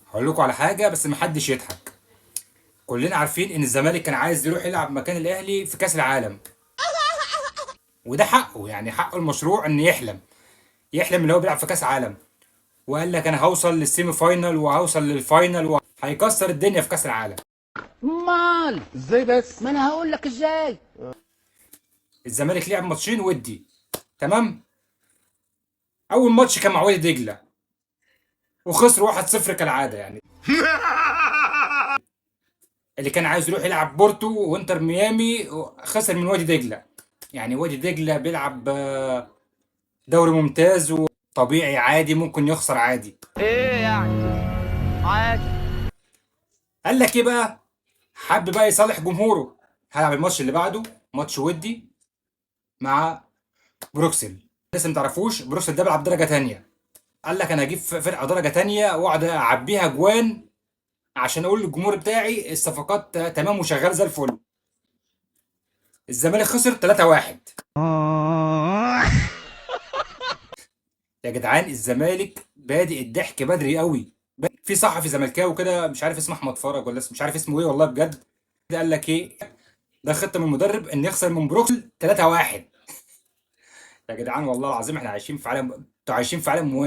هقول لكم على حاجه بس محدش يضحك. كلنا عارفين ان الزمالك كان عايز يروح يلعب مكان الاهلي في كاس العالم، وده حقه، يعني حقه المشروع ان يحلم ان هو بيلعب في كاس عالم. وقال لك انا هوصل للسيمي فاينال وهوصل للفاينال وهيكسر الدنيا في كاس العالم. امال ازاي بس؟ ما انا هقول لك ازاي. الزمالك لعب ماتشين ودي، تمام. اول ماتش كان مع وادي دجله وخسر 1-0 كالعاده يعني. اللي كان عايز يروح يلعب بورتو وانتر ميامي خسر من وادي دجله. يعني وادي دجله بيلعب دوري ممتاز وطبيعي عادي ممكن يخسر عادي. ايه يعني؟ عادي. قال لك ايه بقى؟ حب بقى يصالح جمهوره. هلعب الماتش اللي بعده ماتش ودي مع بروكسل. لسه ما تعرفوش بروكسل ده بيلعب درجه تانية. قال لك انا هجيب فرقه درجه تانية واقعد اعبيها جوان عشان اقول للجمهور بتاعي الصفقات تمام وشغال زي الفل. الزمالك خسر 3-1. يا جدعان الزمالك بادئ الضحك بدري قوي. في صحفي زملكاوي كده مش عارف اسمه احمد فرج ولا مش عارف اسمه ايه والله بجد. ده قال لك ايه؟ ده خطه من المدرب ان يخسر من بروكسل 3-1. يا جدعان والله العظيم احنا عايشين في عالم، انتوا عايشين في عالم موازي.